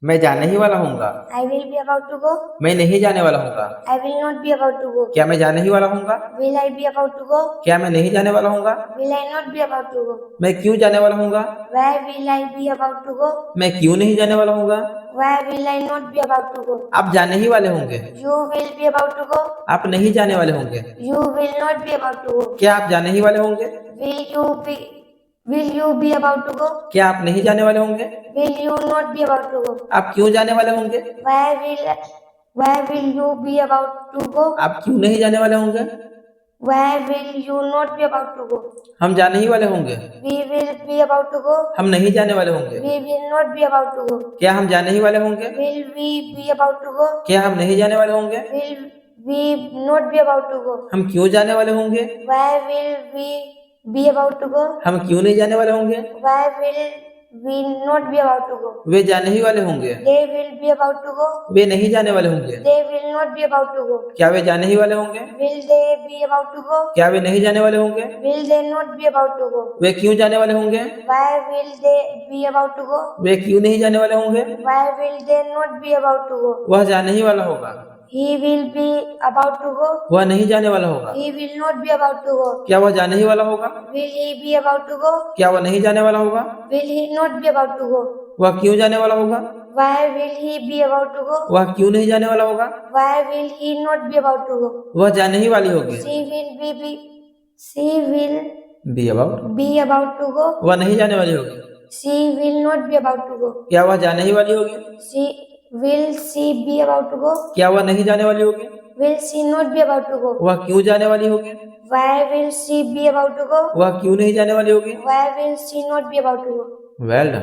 मैं जाने ही वाला हूँगा। I will be about to go. मैं नहीं जाने वाला हूँगा। I will not be about to go. क्या मैं जाने ही वाला हूँगा? Will I be about to go? क्या मैं नहीं जाने वाला हूँगा? Will I not be about to go? मैं क्यों जाने वाला हूँगा? Where will I be about to go? मैं क्यों नहीं जाने वाला हूँगा? Where will I not be about to go? आप जाने ही वाले होंगे। You will be about to go. आप नहीं जाने वाले होंगे। You will not be about to go. क्या आप जाने ही वाले होंगे? Will you be about to go? क्या आप नहीं जाने वाले होंगे? Will you not be about to go? आप क्यों जाने वाले होंगे? Where will you be about to go? आप क्यों नहीं जाने वाले होंगे? Where will you not be about to go? हम जाने ही वाले होंगे। We will be about to go. हम नहीं जाने वाले होंगे। We will not be about to go. क्या हम जाने ही वाले होंगे? Will we be about to go? क्या हम नहीं जाने वाले होंगे? Will we not be about to go? हम क्यों जाने वाले होंगे? Where will we be about to go? हम क्यों नहीं जाने वाले होंगे? Where will we not be about to go? वे जाने ही वाले होंगे। They will be about to go. वे नहीं जाने वाले होंगे। They will not be about to go. क्या वे जाने ही वाले होंगे? Will they be about to go? क्या वे नहीं जाने वाले होंगे? Will they not be about to go? वे क्यों जाने वाले होंगे? Where will they be about to go? वे क्यों नहीं जाने वाले होंगे? Where will they not be about to go? वह जाने ही वाला होगा। He will be about to go. वह नहीं जाने वाला होगा। He will not be about to go. क्या वह जाने ही वाला होगा? Will he be about to go? क्या वह नहीं जाने वाला होगा? Will he not be about to go? वह क्यों जाने वाला होगा? Where will he be about to go? वह क्यों नहीं जाने वाला होगा? Where will he not be about to go? वह जाने ही वाली होगी। She will be about be about to go. वह नहीं जाने वाली होगी। She will not be about to go. क्या वह जाने ही वाली होगी? Will she be about to go? क्या वह नहीं जाने वाली होगी? Will she not be about to go? वह क्यों जाने वाली होगी? Where will she be about to go? वह क्यों नहीं जाने वाली होगी? Where will she not be about to go? Well done.